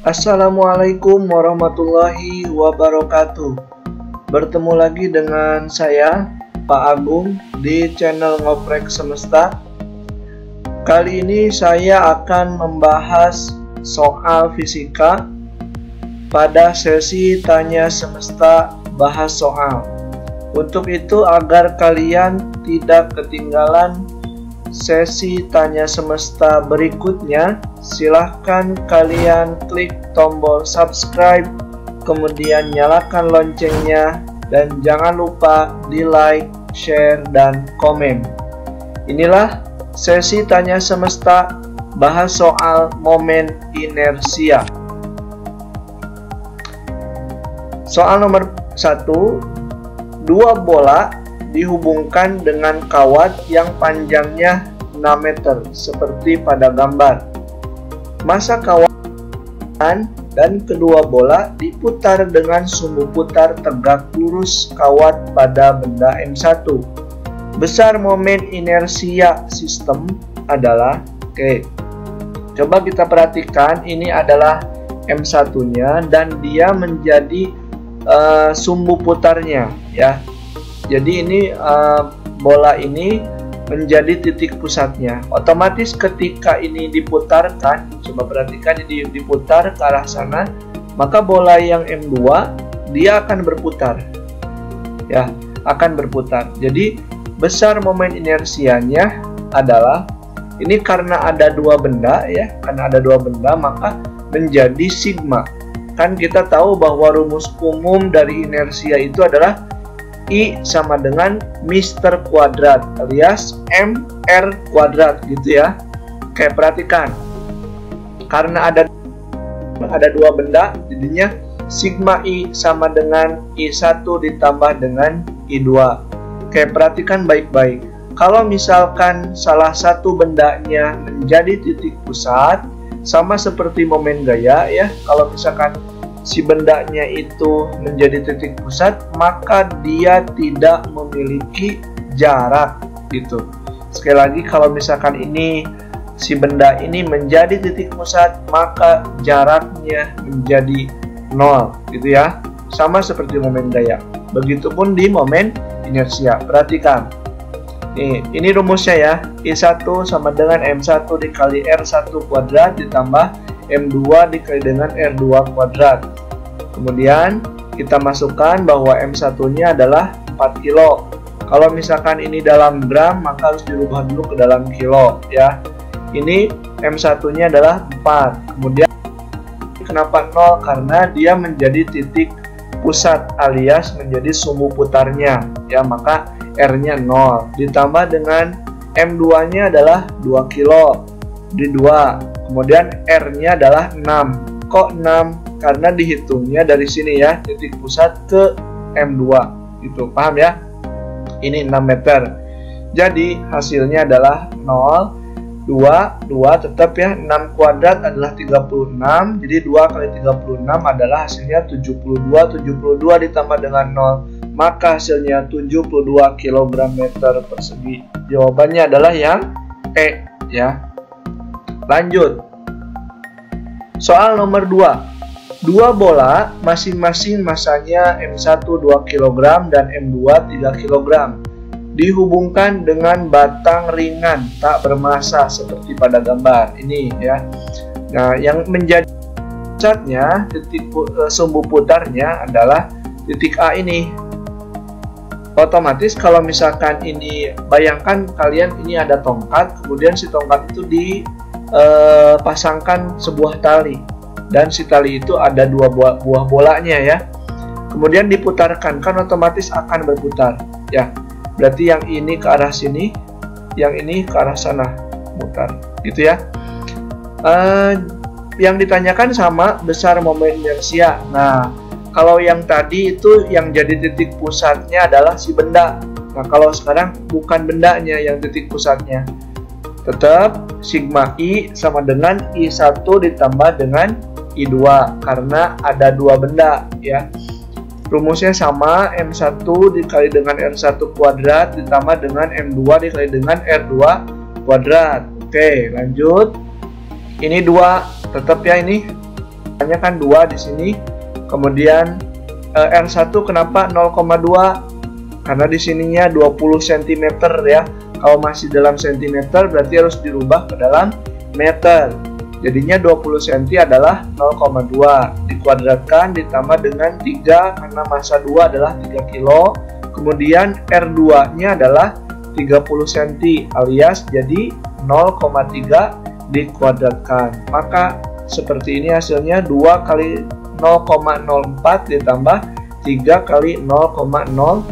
Assalamualaikum warahmatullahi wabarakatuh. Bertemu lagi dengan saya, Pak Agung, di channel Ngoprek Semesta. Kali ini saya akan membahas soal fisika pada sesi Tanya Semesta Bahas Soal. Untuk itu, agar kalian tidak ketinggalan sesi Tanya Semesta berikutnya, silahkan kalian klik tombol subscribe, kemudian nyalakan loncengnya, dan jangan lupa di like, share, dan komen. Inilah sesi Tanya Semesta Bahas Soal Momen Inersia. Soal nomor 1, dua bola dihubungkan dengan kawat yang panjangnya 6 meter seperti pada gambar. Masa kawat dan kedua bola diputar dengan sumbu putar tegak lurus kawat pada benda M1. Besar momen inersia sistem adalah, coba kita perhatikan, ini adalah M1-nya dan dia menjadi sumbu putarnya, ya. Jadi ini bola ini menjadi titik pusatnya. Otomatis ketika ini diputarkan, coba perhatikan, ini diputar ke arah sana, maka bola yang M2 dia akan berputar. Ya, akan berputar. Jadi besar momen inersianya adalah ini karena ada dua benda, ya. Karena ada dua benda maka menjadi sigma. Kan kita tahu bahwa rumus umum dari inersia itu adalah I sama dengan Mr. kuadrat alias MR kuadrat, gitu ya. Oke, perhatikan. Karena ada dua benda, jadinya sigma I sama dengan I1 ditambah dengan I2. Oke, perhatikan baik-baik. Kalau misalkan salah satu bendanya menjadi titik pusat, sama seperti momen gaya, ya. Kalau misalkan si bendanya itu menjadi titik pusat, maka dia tidak memiliki jarak, gitu. Sekali lagi, kalau misalkan ini si benda ini menjadi titik pusat, maka jaraknya menjadi 0, gitu ya. Sama seperti momen gaya. Begitupun di momen inersia. Perhatikan. Ini rumusnya, ya. I1 sama dengan M1 dikali R1 kuadrat ditambah M2 dikali dengan R2 kuadrat. Kemudian kita masukkan bahwa M1-nya adalah 4 kilo. Kalau misalkan ini dalam gram, maka harus dirubah dulu ke dalam kilo, ya. Ini M1-nya adalah 4. Kemudian kenapa 0? Karena dia menjadi titik pusat alias menjadi sumbu putarnya, ya. Maka R-nya 0. Ditambah dengan M2-nya adalah 2 kilo di 2. Kemudian R-nya adalah 6. Kok 6? Karena dihitungnya dari sini, ya, titik pusat ke M2. Itu paham, ya? Ini 6 meter. Jadi hasilnya adalah 0, 2 tetap, ya. 6 kuadrat adalah 36. Jadi 2 kali 36 adalah hasilnya 72. 72 ditambah dengan 0, maka hasilnya 72 kg meter persegi. Jawabannya adalah yang E, ya. Lanjut. Soal nomor 2. Dua bola masing-masing masanya M1 2 kg dan M2 3 kg dihubungkan dengan batang ringan tak bermassa seperti pada gambar ini, ya. Nah, yang menjadi pusatnya, titik sumbu putarnya adalah titik A ini. Otomatis kalau misalkan ini, bayangkan kalian ini ada tongkat, kemudian si tongkat itu dipasangkan sebuah tali. Dan si tali itu ada dua buah bolanya, ya. Kemudian diputarkan, kan otomatis akan berputar, ya. Berarti yang ini ke arah sini, yang ini ke arah sana, mutar, gitu ya. Yang ditanyakan sama besar momen inersia. Nah, kalau yang tadi itu yang jadi titik pusatnya adalah si benda. Nah, kalau sekarang bukan bendanya yang titik pusatnya. Tetap sigma I sama dengan I1 ditambah dengan I2 karena ada dua benda, ya. Rumusnya sama, M1 dikali dengan R1 kuadrat ditambah dengan M2 dikali dengan R2 kuadrat. Oke, lanjut. Ini 2, tetap ya ini. Hanya kan 2 di sini. Kemudian R1 kenapa 0,2? Karena di sininya 20 cm ya. Kalau masih dalam cm berarti harus dirubah ke dalam meter. Jadinya 20 cm adalah 0,2 dikuadratkan ditambah dengan 3 karena massa 2 adalah 3 kilo. Kemudian R2 nya adalah 30 cm alias jadi 0,3 dikuadratkan. Maka seperti ini hasilnya 2 kali 0,04 ditambah 3 kali 0,09.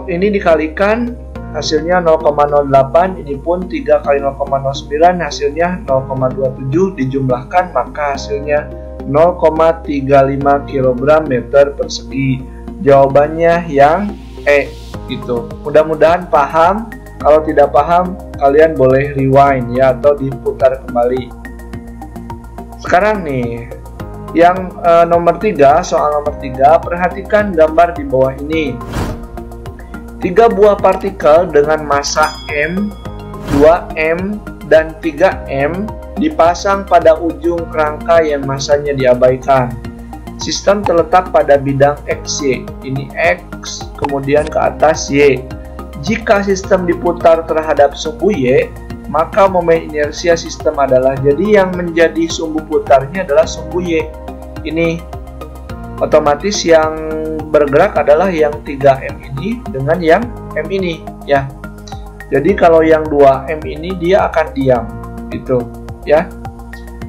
Ini dikalikan hasilnya 0,08. Ini pun 3 kali 0,09 hasilnya 0,27 dijumlahkan maka hasilnya 0,35 kg meter persegi. Jawabannya yang E gitu. Mudah-mudahan paham. Kalau tidak paham kalian boleh rewind ya atau diputar kembali. Sekarang nih yang nomor 3, soal nomor 3, perhatikan gambar di bawah ini. 3 buah partikel dengan massa M, 2M, dan 3M dipasang pada ujung kerangka yang massanya diabaikan. Sistem terletak pada bidang XY. Ini X, kemudian ke atas Y. Jika sistem diputar terhadap sumbu Y, maka momen inersia sistem adalah, jadi yang menjadi sumbu putarnya adalah sumbu Y. Ini otomatis yang bergerak adalah yang 3M ini dengan yang M ini ya. Jadi kalau yang 2M ini dia akan diam gitu ya.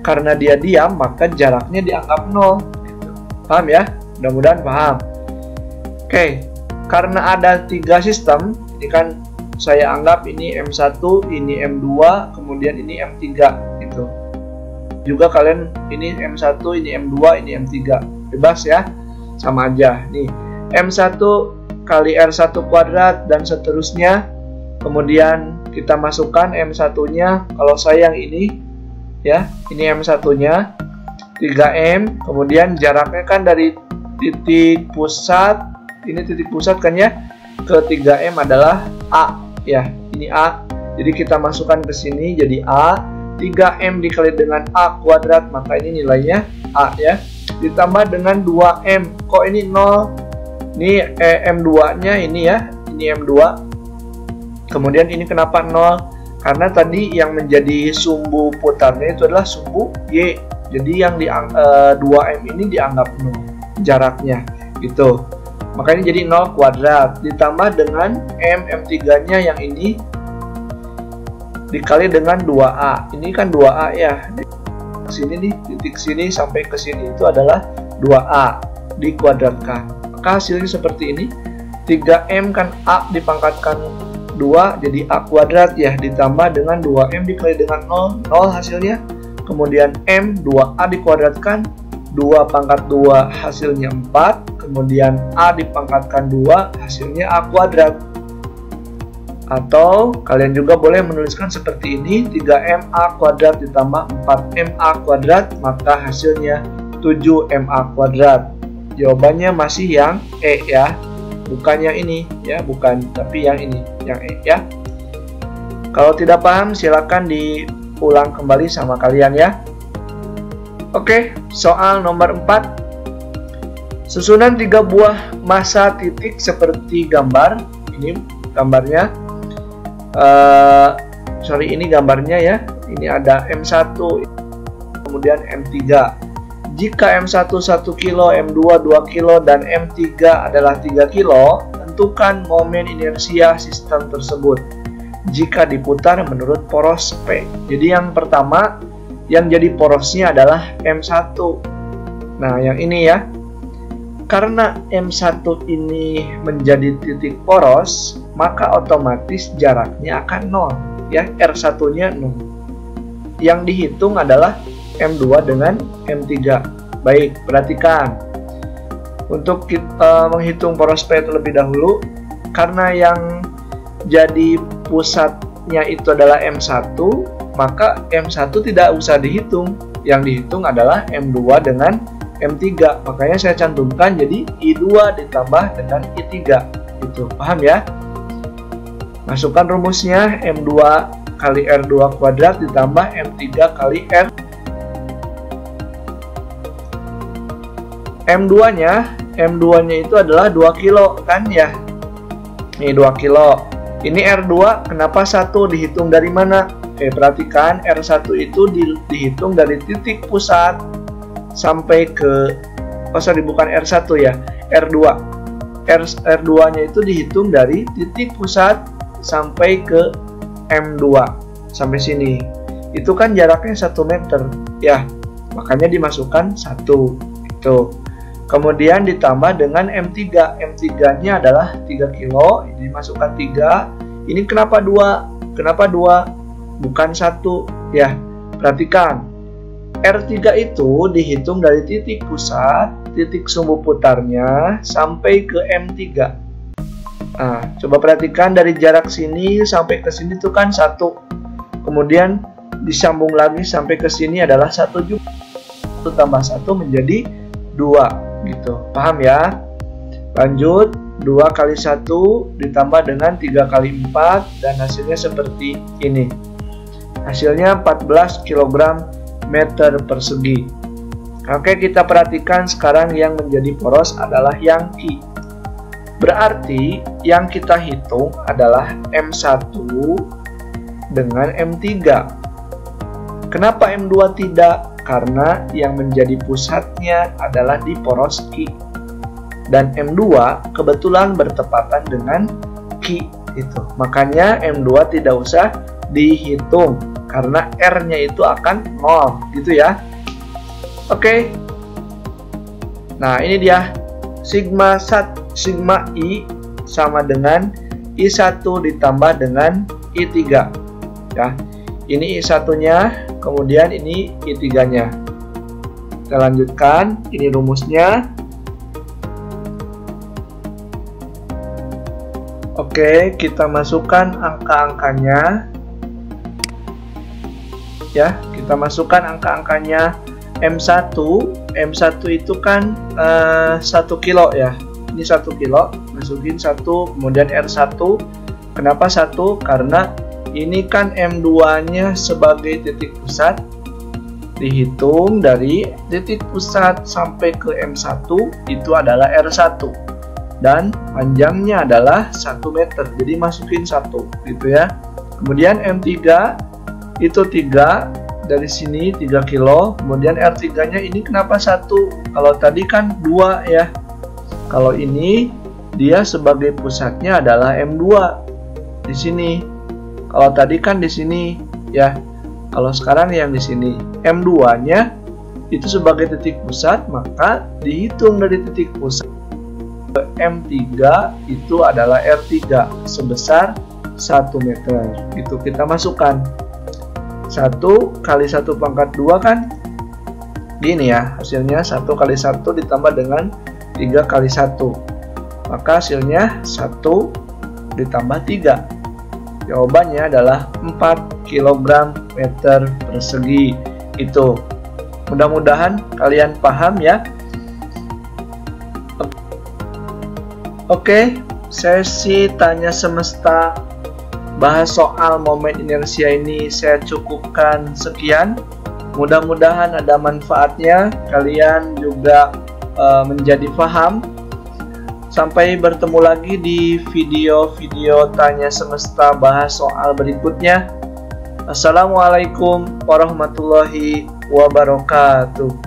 Karena dia diam maka jaraknya dianggap 0 gitu. Paham ya? Mudah-mudahan paham. Oke, karena ada 3 sistem, ini kan saya anggap ini M1, ini M2, kemudian ini M3 gitu. Juga kalian ini M1, ini M2, ini M3. Bebas ya. Sama aja. Nih, M1 kali R1 kuadrat dan seterusnya. Kemudian kita masukkan M1-nya. Kalau saya yang ini ya, ini M1-nya 3M. Kemudian jaraknya kan dari titik pusat, ini titik pusat kan ya, ke 3M adalah A ya. Ini A. Jadi kita masukkan ke sini jadi A. 3M dikali dengan A kuadrat, maka ini nilainya A ya. Ditambah dengan 2M. Kok ini 0? Ini M2 nya ini ya. Ini M2. Kemudian ini kenapa 0? Karena tadi yang menjadi sumbu putarnya itu adalah sumbu Y. Jadi yang 2M ini dianggap 0 jaraknya gitu. Makanya jadi 0 kuadrat. Ditambah dengan M3 nya yang ini dikali dengan 2A. Ini kan 2A ya. Sini nih, titik sini sampai ke sini itu adalah 2A dikuadratkan. Maka hasilnya seperti ini. 3M kan A dipangkatkan 2 jadi A kuadrat ya, ditambah dengan 2M dikali dengan 0, 0 hasilnya. Kemudian M 2A dikuadratkan, 2 pangkat 2 hasilnya 4, kemudian A dipangkatkan 2 hasilnya A kuadrat. Atau kalian juga boleh menuliskan seperti ini, 3MA kuadrat ditambah 4MA kuadrat, maka hasilnya 7MA kuadrat. Jawabannya masih yang E ya, bukan yang ini ya, bukan, tapi yang ini, yang E ya. Kalau tidak paham silakan diulang kembali sama kalian ya. Oke, soal nomor 4. Susunan 3 buah massa titik seperti gambar. Ini gambarnya. Ini gambarnya ya. Ini ada M1, kemudian M3. Jika M1 1 kilo, M2 2 kilo, dan M3 adalah 3 kilo, tentukan momen inersia sistem tersebut jika diputar menurut poros P. Jadi yang pertama, yang jadi porosnya adalah M1. Nah, yang ini ya. Karena M1 ini menjadi titik poros, maka otomatis jaraknya akan 0 ya, R1-nya 0. Yang dihitung adalah M2 dengan M3. Baik, perhatikan. Untuk kita menghitung poros P terlebih dahulu, karena yang jadi pusatnya itu adalah M1, maka M1 tidak usah dihitung. Yang dihitung adalah M2 dengan M3, makanya saya cantumkan jadi I2 ditambah dengan I3 itu, paham ya? Masukkan rumusnya, M2 kali R2 kuadrat ditambah M3 kali R M2-nya itu adalah 2 kilo kan ya. Nih 2 kilo. Ini R2, kenapa 1 dihitung dari mana? Oke, perhatikan R1 itu dihitung dari titik pusat sampai ke, bukan R1 ya, R2. R2-nya itu dihitung dari titik pusat sampai ke M2 sampai sini. Itu kan jaraknya 1 meter ya. Makanya dimasukkan 1 itu. Kemudian ditambah dengan M3. M3-nya adalah 3 kilo. Ini masukkan 3. Ini kenapa 2? Kenapa 2? Bukan 1 ya. Perhatikan. R3 itu dihitung dari titik pusat, titik sumbu putarnya sampai ke M3. Nah, coba perhatikan dari jarak sini sampai ke sini itu kan 1. Kemudian disambung lagi sampai ke sini adalah 1 juga. 1 tambah 1 menjadi 2 gitu. Paham ya? Lanjut, 2 kali 1 ditambah dengan 3 kali 4 dan hasilnya seperti ini. Hasilnya 14 kg meter persegi. Oke, kita perhatikan sekarang yang menjadi poros adalah yang Ki. Berarti yang kita hitung adalah M1 dengan M3. Kenapa M2 tidak? Karena yang menjadi pusatnya adalah di poros Ki. Dan M2 kebetulan bertepatan dengan Ki itu. Makanya M2 tidak usah dihitung karena R-nya itu akan 0 gitu ya. Oke. Nah, ini dia sigma I sama dengan I1 ditambah dengan I3 ya. Ini I1-nya, kemudian ini I3-nya. Kita lanjutkan, ini rumusnya. Oke, kita masukkan angka-angkanya. Ya, kita masukkan angka-angkanya. M1 itu kan 1 kilo ya. Ini 1 kilo, masukin 1, kemudian R1. Kenapa 1? Karena ini kan M2-nya sebagai titik pusat, dihitung dari titik pusat sampai ke M1 itu adalah R1 dan panjangnya adalah 1 meter, jadi masukin 1 gitu ya. Kemudian M3 itu 3, dari sini 3 kilo, kemudian R3-nya ini kenapa 1? Kalau tadi kan 2 ya. Kalau ini dia sebagai pusatnya adalah M2 di sini. Kalau tadi kan di sini ya. Kalau sekarang yang di sini M2-nya itu sebagai titik pusat, maka dihitung dari titik pusat ke M3 itu adalah R3 sebesar 1 meter. Itu kita masukkan 1 kali 1 pangkat 2 kan gini ya. Hasilnya 1 kali 1 ditambah dengan 3 kali 1. Maka hasilnya 1 ditambah 3. Jawabannya adalah 4 kg meter persegi. Itu. Mudah-mudahan kalian paham ya. Oke, sesi tanya semesta bahas soal momen inersia ini saya cukupkan sekian. Mudah-mudahan ada manfaatnya. Kalian juga menjadi paham. Sampai bertemu lagi di video-video tanya semesta bahas soal berikutnya. Assalamualaikum warahmatullahi wabarakatuh.